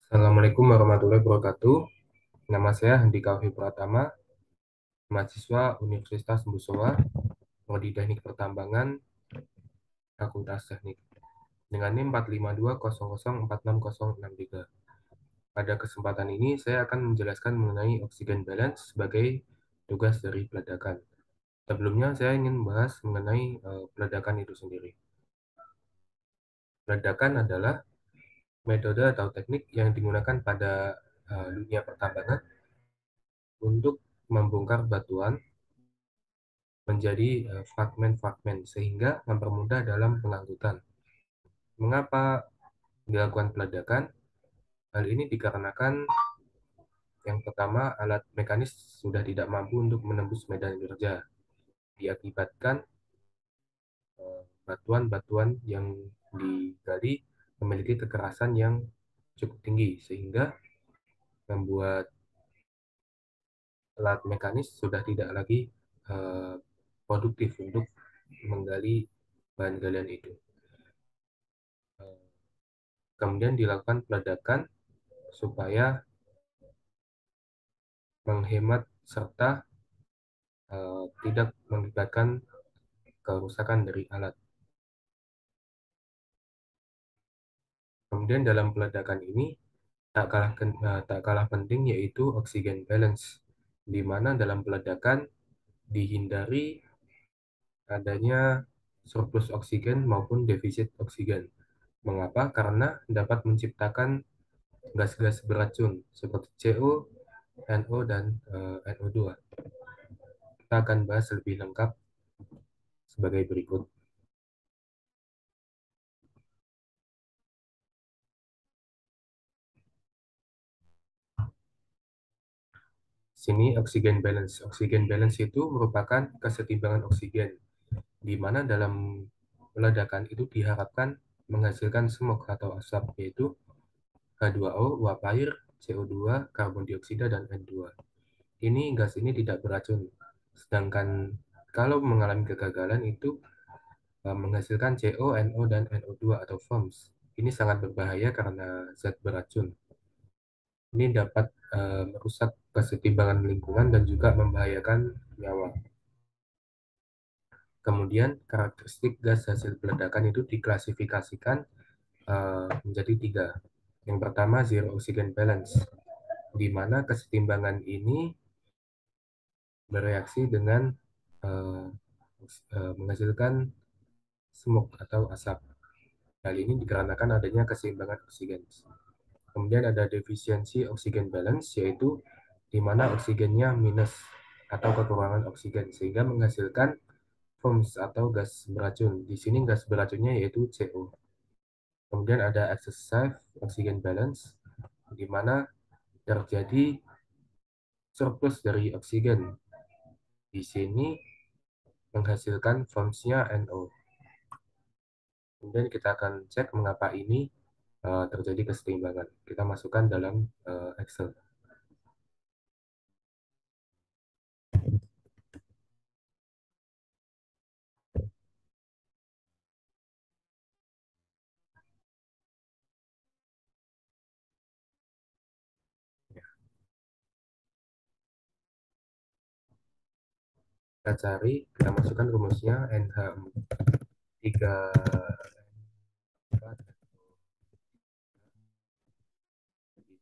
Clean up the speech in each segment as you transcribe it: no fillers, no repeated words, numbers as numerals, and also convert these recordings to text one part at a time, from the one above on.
Assalamualaikum warahmatullahi wabarakatuh. Nama saya Handika Alfi Pratama, mahasiswa Universitas Musowa, Prodi Teknik Pertambangan, Fakultas Teknik, dengan NIM 45200466063. Pada kesempatan ini, saya akan menjelaskan mengenai oksigen balance sebagai tugas dari peledakan. Sebelumnya, saya ingin membahas mengenai peledakan itu sendiri. Peledakan adalah metode atau teknik yang digunakan pada dunia pertambangan untuk membongkar batuan menjadi fragmen-fragmen sehingga mempermudah dalam pengangkutan. Mengapa dilakukan peledakan? Hal ini dikarenakan yang pertama, alat mekanis sudah tidak mampu untuk menembus medan kerja, diakibatkan batuan-batuan yang digali memiliki kekerasan yang cukup tinggi sehingga membuat alat mekanis sudah tidak lagi eh, produktif untuk menggali bahan galian itu. Kemudian dilakukan peledakan supaya menghemat serta tidak mengakibatkan kerusakan dari alat. Kemudian dalam peledakan ini tak kalah penting yaitu oksigen balance, di mana dalam peledakan dihindari adanya surplus oksigen maupun defisit oksigen. Mengapa? Karena dapat menciptakan gas-gas beracun seperti CO, NO, dan NO2. Kita akan bahas lebih lengkap sebagai berikut. Sini oksigen balance. Oksigen balance itu merupakan kesetimbangan oksigen, di mana dalam ledakan itu diharapkan menghasilkan smog atau asap, yaitu H2O, uap air, CO2, karbon dioksida, dan N2. Gas ini tidak beracun. Sedangkan kalau mengalami kegagalan itu menghasilkan CO, NO, dan NO2 atau foams. Ini sangat berbahaya karena zat beracun. Ini dapat merusak kesetimbangan lingkungan dan juga membahayakan nyawa. Kemudian karakteristik gas hasil peledakan itu diklasifikasikan menjadi tiga. Yang pertama zero oxygen balance, di mana kesetimbangan ini bereaksi dengan uh, menghasilkan smoke atau asap. Hal ini dikarenakan adanya keseimbangan oksigen. Kemudian ada defisiensi oksigen balance, yaitu di mana oksigennya minus atau kekurangan oksigen sehingga menghasilkan foams atau gas beracun. Di sini gas beracunnya yaitu CO. Kemudian ada excessive oxygen balance, di mana terjadi surplus dari oksigen. Di sini menghasilkan foams-nya NO. Kemudian kita akan cek mengapa ini terjadi kesetimbangan. Kita masukkan dalam Excel. Kita cari, kita masukkan rumusnya NH3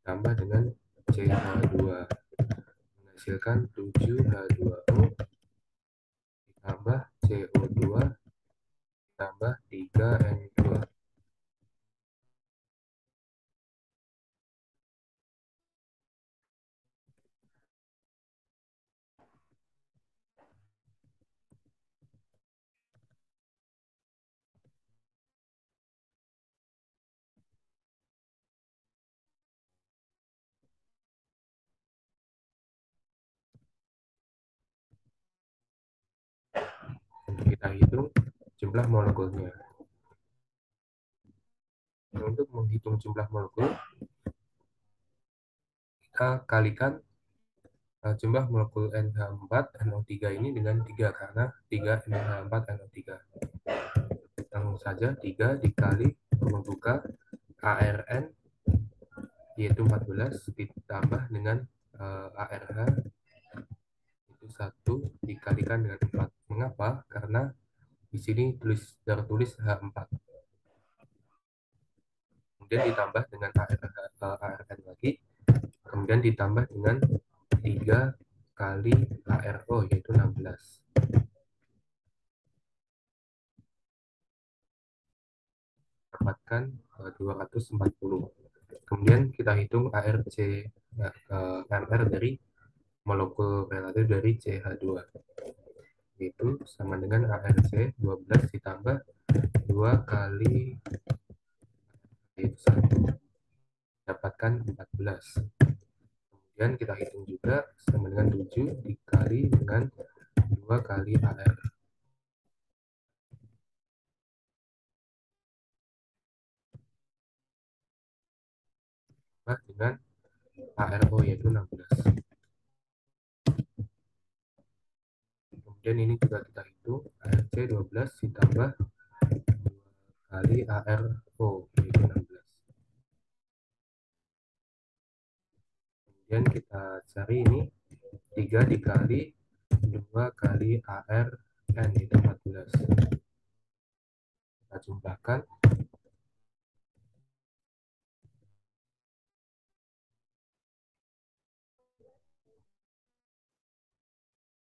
ditambah dengan CH2 menghasilkan 7H2O ditambah CO2 ditambah 3N2. Untuk kita hitung jumlah molekulnya. Untuk menghitung jumlah molekul, kita kalikan jumlah molekul NH4 NO3 ini dengan 3 karena 3 NH4 NO3. Langsung saja 3 dikali membuka ARN yaitu 14 ditambah dengan ARH itu 1 dikalikan dengan 4. Mengapa? Karena di sini tertulis H4. Kemudian ditambah dengan ARN lagi, kemudian ditambah dengan 3 kali ARO yaitu 16. Dapatkan 240. Kemudian kita hitung ARC RR dari molekul relatif dari CH2 itu sama dengan ARC 12 ditambah 2 kali yaitu 1 dapatkan 14. Kemudian kita hitung juga sama dengan 7 dikali dengan 2 kali AR dengan ARO yaitu 16. Kemudian ini juga kita hitung ARC 12 ditambah 2 kali ARO yaitu 16. Kemudian kita cari ini 3 dikali 2 kali ARN itu 14. Kita jumlahkan.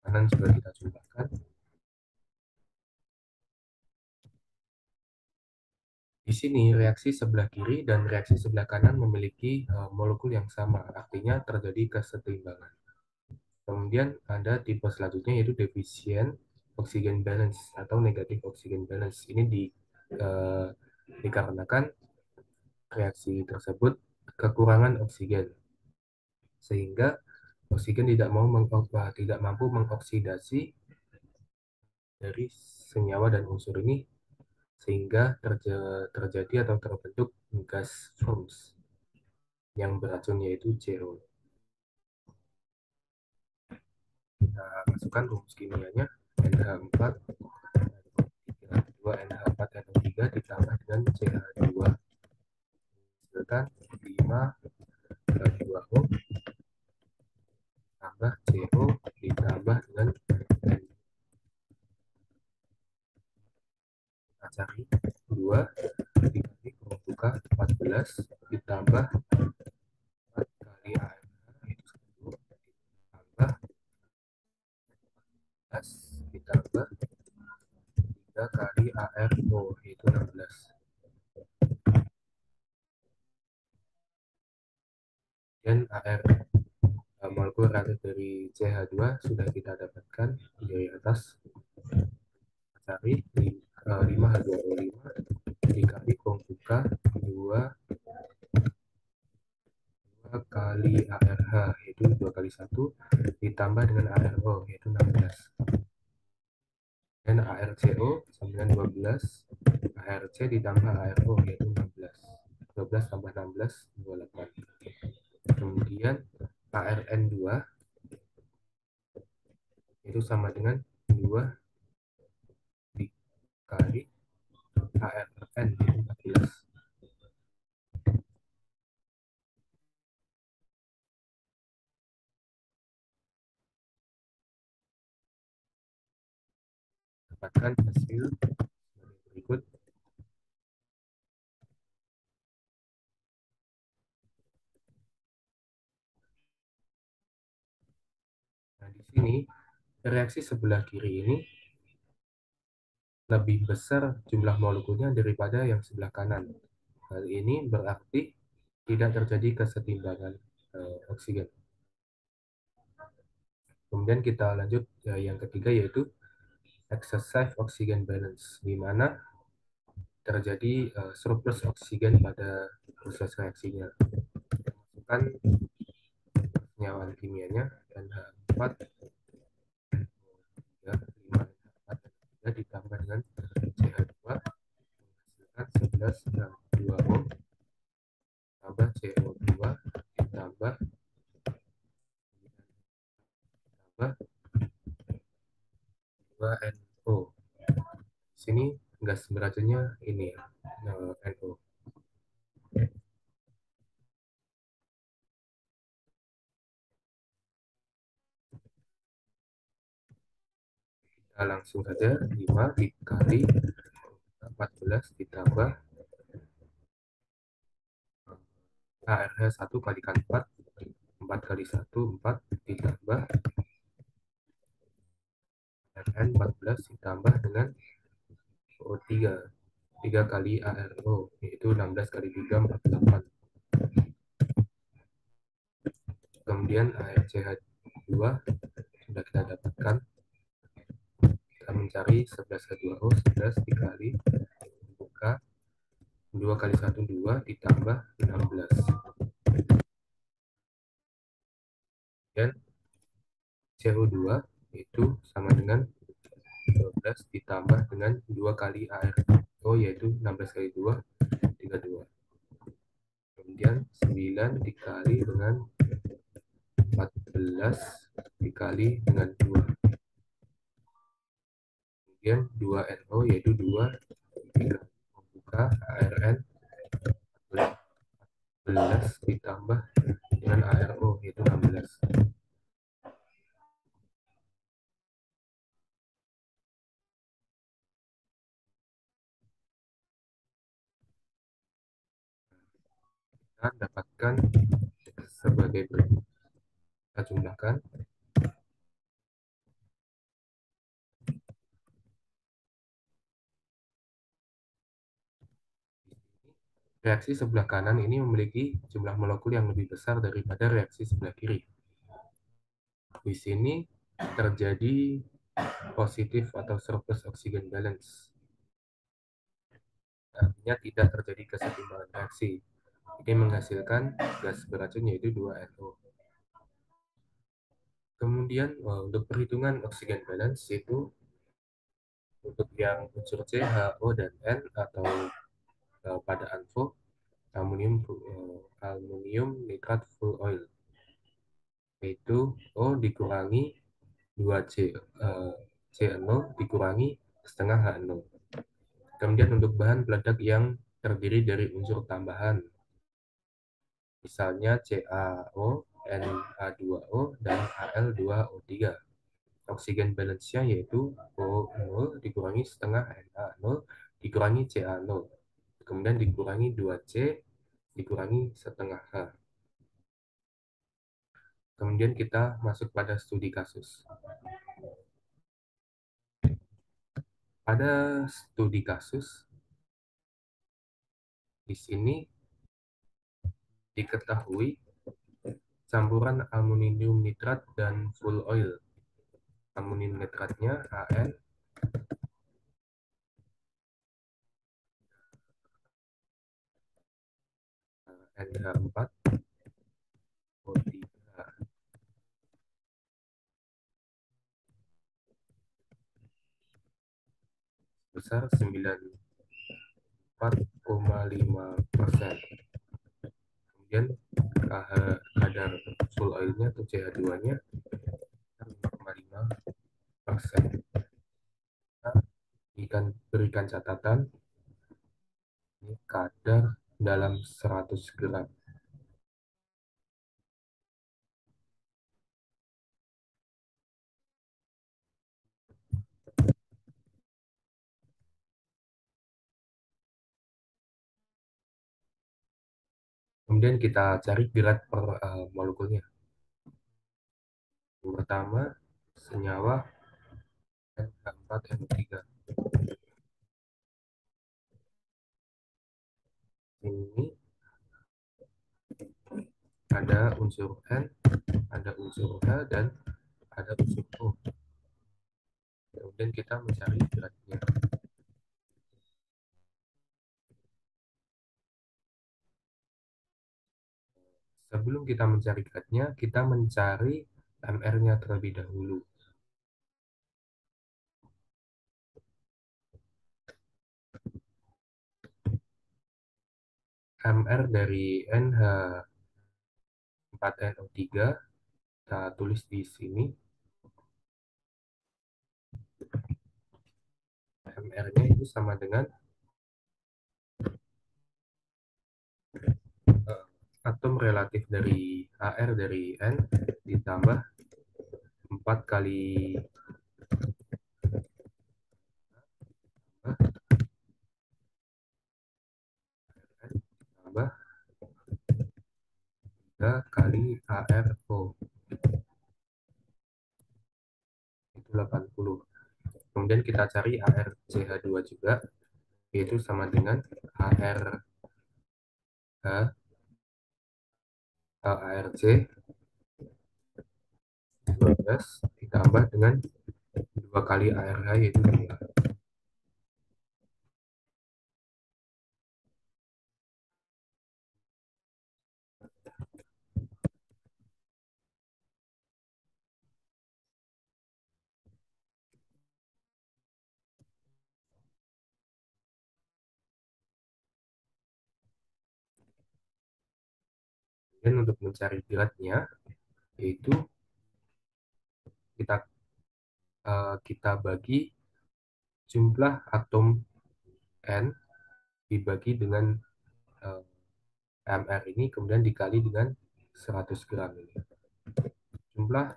Kanan juga kita jumlahkan. Di sini reaksi sebelah kiri dan reaksi sebelah kanan memiliki molekul yang sama, artinya terjadi kesetimbangan. Kemudian ada tipe selanjutnya yaitu deficient oxygen balance atau negatif oxygen balance. Ini dikarenakan reaksi tersebut kekurangan oksigen, sehingga oksigen tidak mampu mengoksidasi dari senyawa dan unsur ini, sehingga terjadi atau terbentuk gas fumes yang beracun yaitu CO. Kita masukkan rumus kimianya NH4 2 NH4 NO3 ditambah dengan CH2 menghasilkan 5 2O tambah CO ditambah dengan N. Kita cari 2 dikali buka 14 ditambah 4 kali AMH itu 1 ditambah 14 ditambah 3 kali ARO itu 16. Dan AR molekul reaktif dari CH2 sudah kita dapatkan dari atas. Cari 5H2O5 dikali pembuka 2 kali ARH yaitu 2 kali 1 ditambah dengan ARO yaitu 16. Dan ARCO sama dengan 12, ARC ditambah ARO yaitu 16. 12 tambah 16 28. Kemudian ARN2 itu sama dengan 2 dikali ARN itu 14. Dapatkan hasil berikut. Nah, di sini reaksi sebelah kiri ini lebih besar jumlah molekulnya daripada yang sebelah kanan. Hal ini berarti tidak terjadi kesetimbangan oksigen. Kemudian kita lanjut yang ketiga yaitu excessive oxygen balance, di mana terjadi surplus oksigen pada proses reaksinya. Masukkan senyawa kimianya NH4 ya, 5 NH4 ditambah dengan CH2 menghasilkan 11 dan 2O tambah CO2 ditambah 2NO. Sini gas beracunnya ini ya, NO. Kita langsung saja 5 dikali 14 ditambah ARH 1 kalikan 4, 4 kali 1 4 ditambah RN 14 ditambah dengan O3, 3 kali ARO, yaitu 16 kali 3 48. Kemudian ARCH2 sudah kita dapatkan. Kita mencari 11 H2O, 11 dikali buka 2 kali 1 2 ditambah 16. Dan CO2 itu sama dengan 12 ditambah dengan 2 kali ARO, yaitu 16 kali 2 32. Kemudian 9 dikali dengan 14 dikali dengan 2. Kemudian 2NO, yaitu 2 dikali membuka ARN 14 ditambah dengan ARO, yaitu 16. Kita dapatkan sebagai berikut. Kita jumlahkan. Reaksi sebelah kanan ini memiliki jumlah molekul yang lebih besar daripada reaksi sebelah kiri. Di sini terjadi positif atau surplus oxygen balance. Artinya tidak terjadi kesetimbangan reaksi. Ini menghasilkan gas beracun yaitu 2NO. Kemudian untuk perhitungan oxygen balance itu untuk yang unsur C, HO, dan N atau pada ANFO, aluminium nitrat full oil, yaitu O dikurangi 2C, C0 dikurangi setengah H0. Kemudian untuk bahan peledak yang terdiri dari unsur tambahan, misalnya CaO, Na2O, dan Al2O3. Oksigen balance-nya yaitu O0 dikurangi setengah Na0 dikurangi Ca0. Kemudian dikurangi 2C dikurangi setengah H. Kemudian kita masuk pada studi kasus. Pada studi kasus, di sini diketahui campuran aluminium nitrat dan full oil. Aluminium nitratnya An, NH4, O3 besar 94,5%. Kemudian kadar full oilnya atau CH2-nya 5,5%. Kita berikan catatan, ini kadar dalam 100 gram. Kemudian kita cari berat per molekulnya. Yang pertama, senyawa NH4NO3. Ini ada unsur N, ada unsur H, dan ada unsur O. Kemudian kita mencari beratnya. Sebelum kita mencari beratnya, kita mencari MR-nya terlebih dahulu. MR dari NH4NO3 kita tulis di sini. MR-nya itu sama dengan atom relatif dari AR dari N ditambah 4 kali N ditambah 3 kali ARO, itu 80. Kemudian kita cari ARCH2 juga, yaitu sama dengan ARH, ARC 12 ditambah dengan 2 kali ARH, yaitu 2. Dan untuk mencari beratnya, yaitu kita kita bagi jumlah atom N dibagi dengan uh, MR ini, kemudian dikali dengan 100 gram ini. Jumlah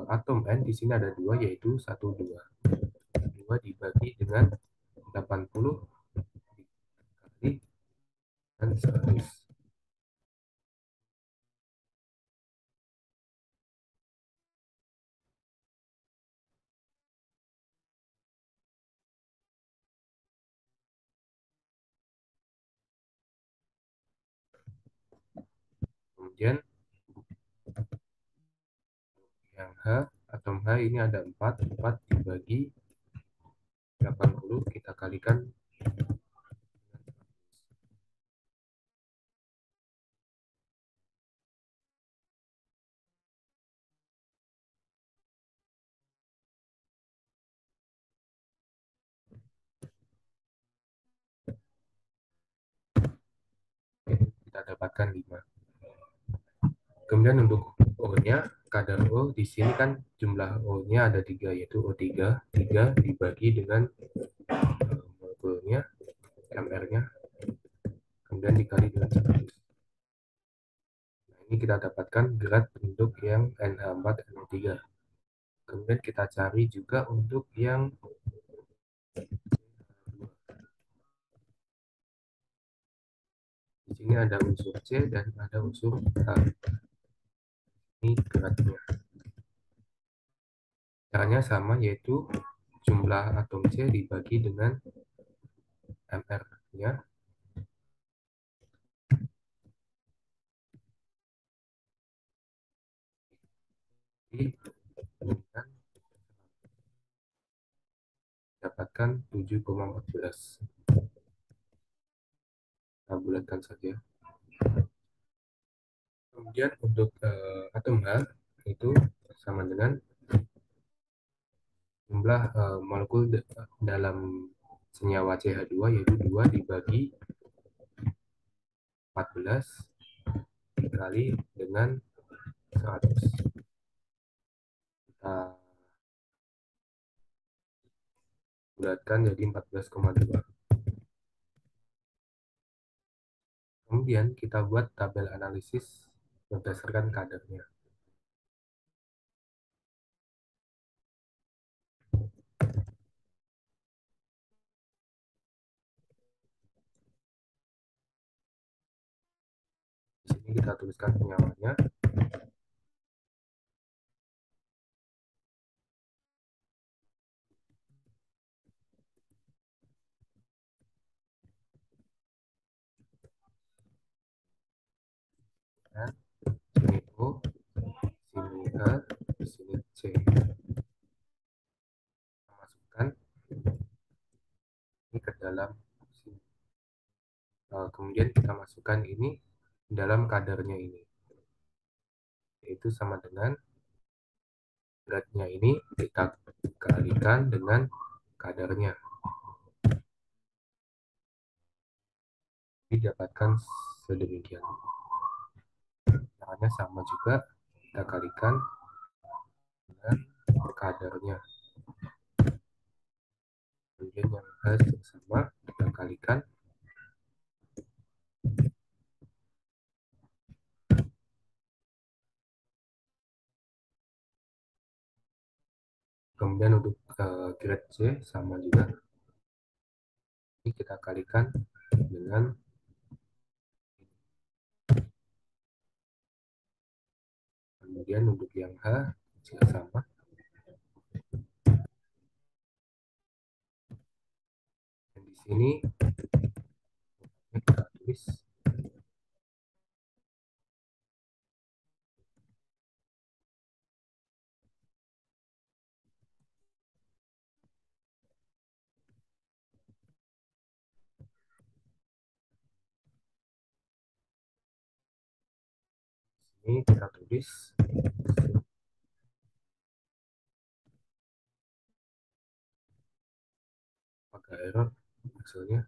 atom N di sini ada 2, yaitu 1, 2. 2 dibagi dengan 80 dikali dengan 100. Kemudian yang H, atom H ini ada 4. 4 dibagi 80 kita kalikan. Kita dapatkan 5. Kemudian untuk O-nya, kadar O di sini kan jumlah O-nya ada 3, yaitu O3. 3 dibagi dengan molekulnya, MR-nya, kemudian dikali dengan 100. Nah, ini kita dapatkan berat untuk yang NH4NO3. Kemudian kita cari juga untuk yang di sini ada unsur C dan ada unsur H. Ini beratnya. Caranya sama, yaitu jumlah atom C dibagi dengan MR-nya, dengan dapatkan 7,14. Kita bulatkan saja. Kemudian untuk atom H itu sama dengan jumlah molekul dalam senyawa CH2, yaitu 2 dibagi 14 dikali dengan 100. Kita bulatkan jadi 14,2. Kemudian kita buat tabel analisis berdasarkan kadarnya. Di sini kita tuliskan senyawanya. Nah, sini O, sini H, di sini C. Kita masukkan ini ke dalam sini. Kemudian kita masukkan ini dalam kadarnya ini, yaitu sama dengan beratnya ini kita kalikan dengan kadarnya, didapatkan sedemikian. Caranya sama juga, kita kalikan dengan kadarnya. Kemudian yang H sama kita kalikan Kemudian untuk grade C sama juga. Ini kita kalikan dengan, kemudian untuk yang H juga sama. Dan di sini kita tulis ini kita tulis pakai error maksudnya.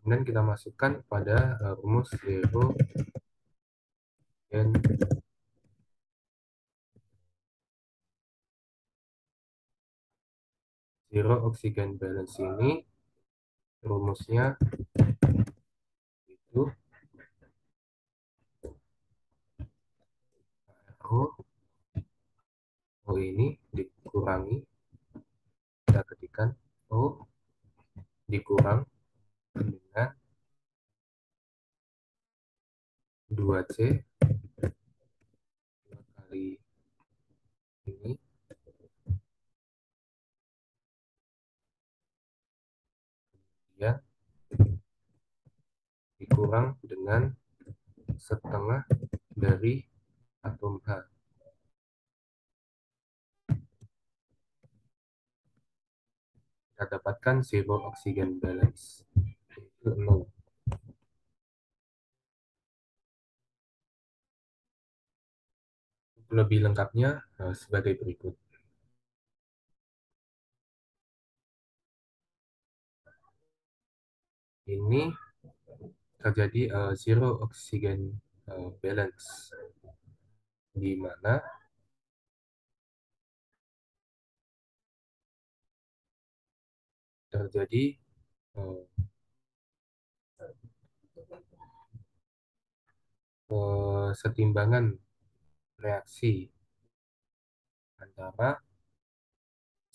Kemudian kita masukkan pada rumus zero and zero oxygen balance ini rumusnya itu O, O ini dikurangi, kita ketikkan O dikurang dengan 2C 2 kali ini ya dikurang dengan setengah dari atom H. Kita dapatkan zero oxygen balance itu 0. Lebih lengkapnya sebagai berikut. Ini terjadi zero oxygen balance, di mana terjadi uh, kesetimbangan reaksi antara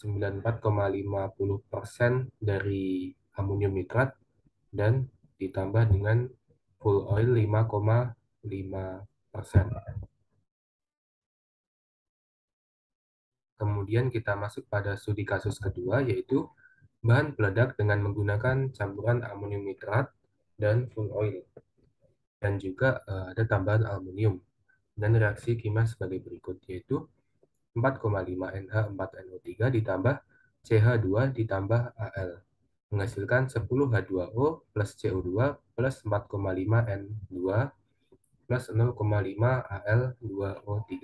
94,50% dari amonium nitrat dan ditambah dengan full oil 5,5%. Kemudian kita masuk pada studi kasus kedua, yaitu bahan peledak dengan menggunakan campuran amonium nitrat dan full oil. Dan juga ada tambahan aluminium. Dan reaksi kimia sebagai berikut, yaitu 4,5 NH4NO3 ditambah CH2 ditambah Al, menghasilkan 10 H2O plus CO2 plus 4,5 N2 plus 0,5 Al2O3.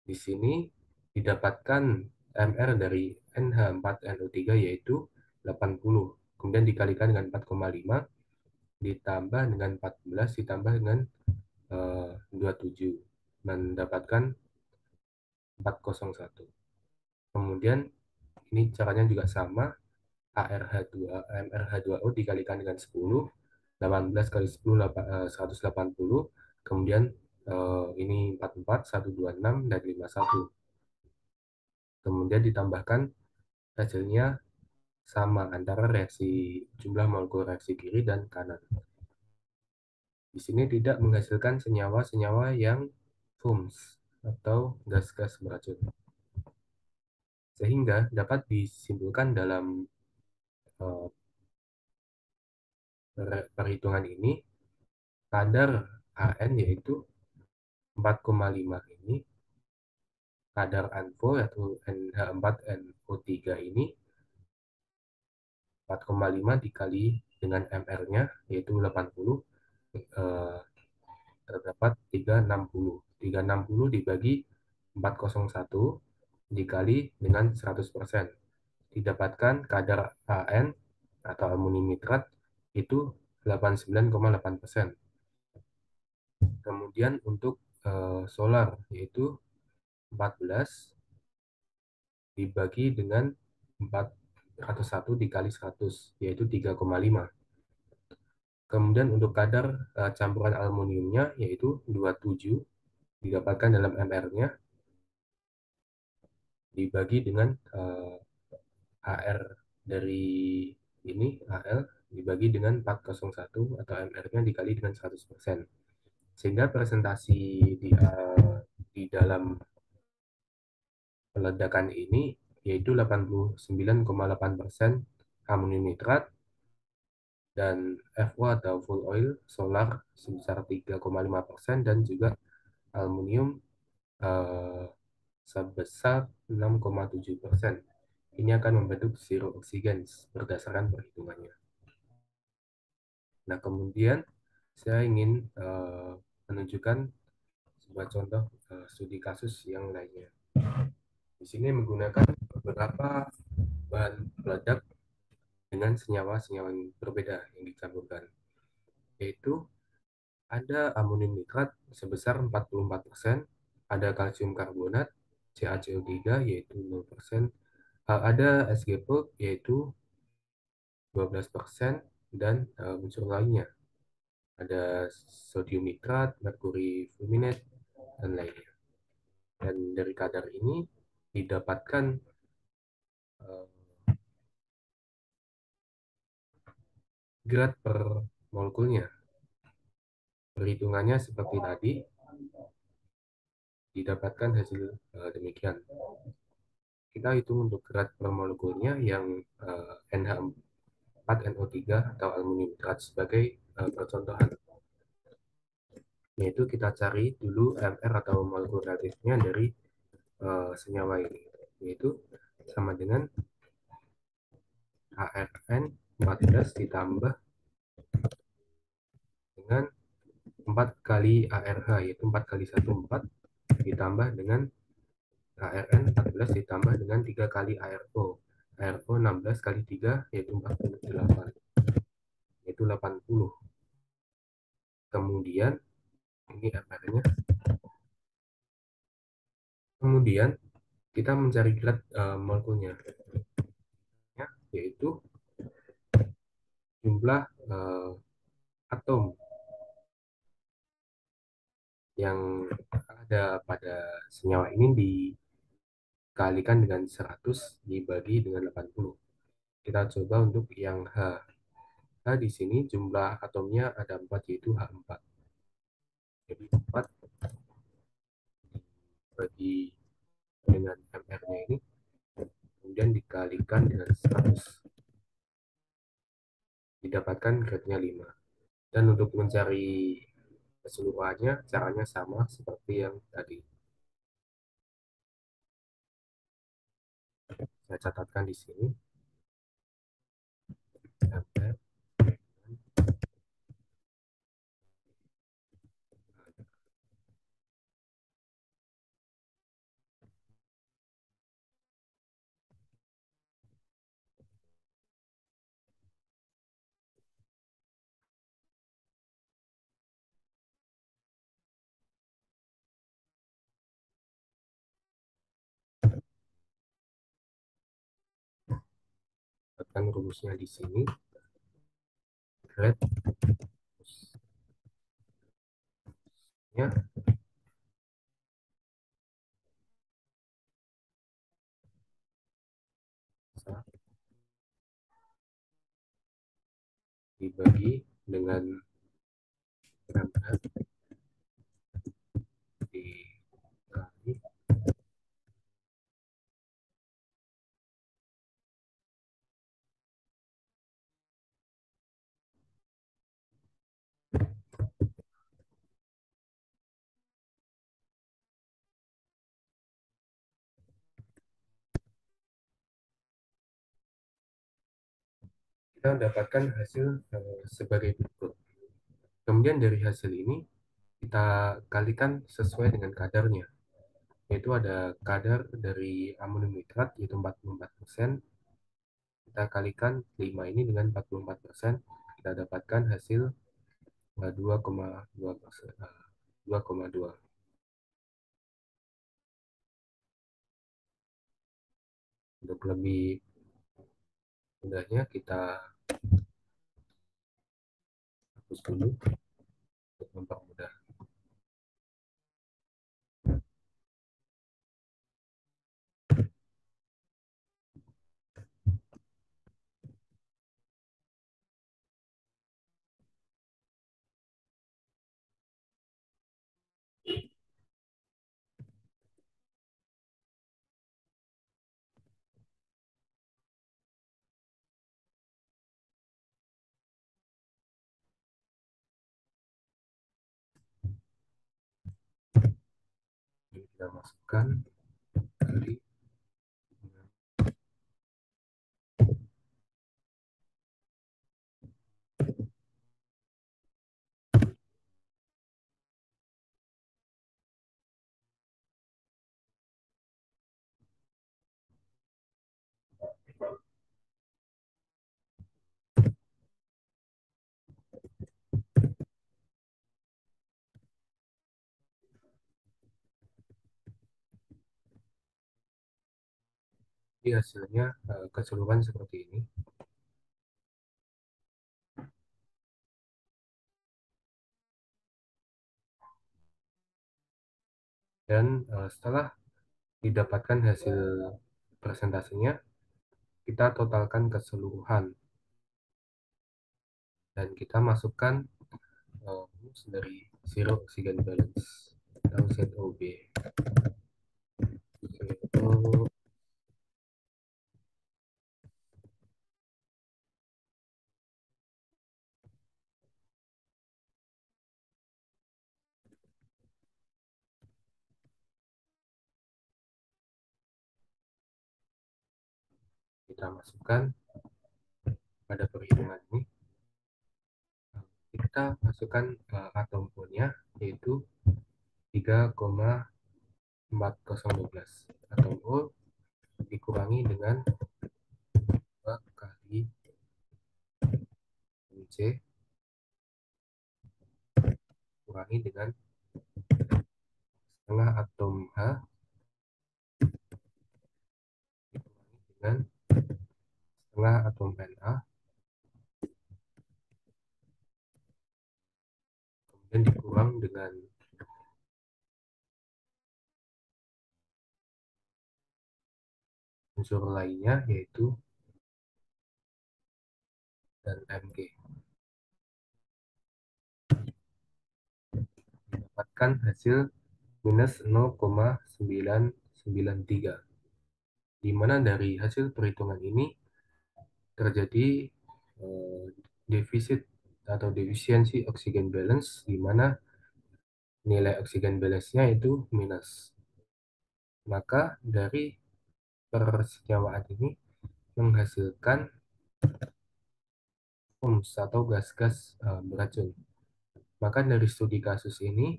Di sini didapatkan MR dari NH4NO3 yaitu 80. Kemudian dikalikan dengan 4,5 ditambah dengan 14 ditambah dengan 27 mendapatkan 401. Kemudian ini caranya juga sama, ARH2 MRH2O dikalikan dengan 10, 18 kali 10 180, kemudian ini 44 126 dan 51. Kemudian ditambahkan hasilnya sama antara reaksi jumlah molekul reaksi kiri dan kanan. Di sini tidak menghasilkan senyawa-senyawa yang fumes atau gas-gas beracun. Sehingga dapat disimpulkan dalam uh, perhitungan ini kadar AN yaitu 4,5 ini, kadar ANFO yaitu NH4NO3 ini 4,5 dikali dengan MR-nya yaitu 80, terdapat 360. 360 dibagi 401 dikali dengan 100%. didapatkan kadar AN atau aluminium nitrat itu 89,8%. Kemudian untuk solar yaitu 14 dibagi dengan 401 dikali 100 yaitu 3,5. Kemudian untuk kadar campuran aluminiumnya yaitu 27 didapatkan dalam mR-nya dibagi dengan AR dari ini AL dibagi dengan 401 atau MR-nya dikali dengan 100%. Sehingga presentasi di dalam peledakan ini yaitu 89,8% amonium nitrat dan FO atau full oil solar sebesar 3,5% dan juga aluminium eh, sebesar 6,7%. Ini akan membentuk zero oksigen berdasarkan perhitungannya. Nah, kemudian saya ingin menunjukkan sebuah contoh studi kasus yang lainnya. Di sini menggunakan beberapa bahan peledak dengan senyawa-senyawa yang berbeda yang dicampurkan, yaitu ada amonium nitrat sebesar 44%, ada kalsium karbonat CaCO3 yaitu 0%, ada SgPo yaitu 12%, dan unsur lainnya ada sodium nitrat, merkuri fulminate, dan lainnya. Dan dari kadar ini didapatkan uh, grad per molekulnya. Perhitungannya seperti tadi, didapatkan hasil demikian. Kita hitung untuk grad per molekulnya yang NH4NO3 atau aluminium nitrat sebagai percontohan. Yaitu kita cari dulu MR atau molekul reaktifnya dari senyawa ini, yaitu sama dengan ARN 14 ditambah dengan 4 kali ARH, yaitu 4 kali 1 4 ditambah dengan ARN 14 ditambah dengan 3 kali ARO. ARO 16 kali 3 yaitu 48, yaitu 80. Kemudian ini MR-nya. Kemudian kita mencari grad molekulnya, yaitu jumlah atom yang ada pada senyawa ini dikalikan dengan 100 dibagi dengan 80. Kita coba untuk yang H. H di sini jumlah atomnya ada 4 yaitu H4. Jadi 4 bagi dengan MR-nya ini kemudian dikalikan dengan 100 didapatkan grade-nya 5. Dan untuk mencari keseluruhannya caranya sama seperti yang tadi. Saya catatkan di sini. MR dapatkan rumusnya di sini. Grade nya dibagi dengan MR dikali kita mendapatkan hasil sebagai berikut. Kemudian dari hasil ini kita kalikan sesuai dengan kadarnya, yaitu ada kadar dari amonium nitrat yaitu 44%, kita kalikan 5 ini dengan 44%, kita dapatkan hasil 2,2%. 2,2. Untuk lebih mudahnya kita hapus dulu untuk mempermudah. Ini kita masukkan kali di hasilnya keseluruhan seperti ini. Dan setelah didapatkan hasil presentasinya, kita totalkan keseluruhan dan kita masukkan rumus dari zero oxygen balance atau ZOB. Zero, kita masukkan pada perhitungan ini. Kita masukkan atom O-nya yaitu 3,4012. Atom O dikurangi dengan 2 kali C kurangi dengan setengah atom H dikurangi dengan setengah atom Na, kemudian dikurang dengan unsur lainnya yaitu dan Mg. Dapatkan hasil minus 0,993, di mana dari hasil perhitungan ini terjadi defisit atau defisiensi oksigen balance, di mana nilai oksigen balance-nya itu minus. Maka dari persenyawaan ini menghasilkan fumes atau gas-gas beracun. Maka dari studi kasus ini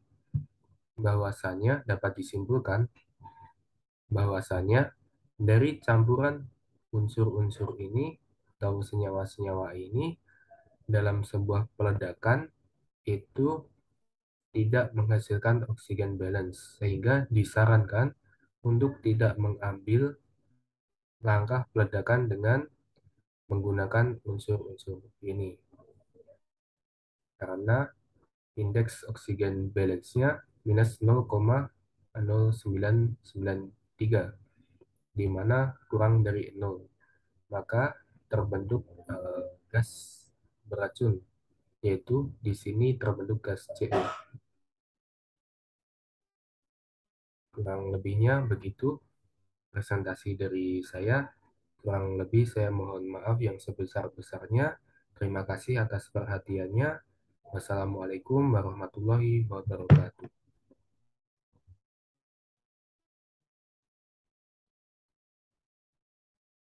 bahwasanya dapat disimpulkan bahwasanya dari campuran unsur-unsur ini atau senyawa-senyawa ini dalam sebuah peledakan itu tidak menghasilkan oksigen balance, sehingga disarankan untuk tidak mengambil langkah peledakan dengan menggunakan unsur-unsur ini karena indeks oksigen balance-nya minus 0,0993, di mana kurang dari 0, maka terbentuk gas beracun, yaitu di sini terbentuk gas CO. Kurang lebihnya begitu presentasi dari saya. Kurang lebih saya mohon maaf yang sebesar-besarnya. Terima kasih atas perhatiannya. Wassalamualaikum warahmatullahi wabarakatuh.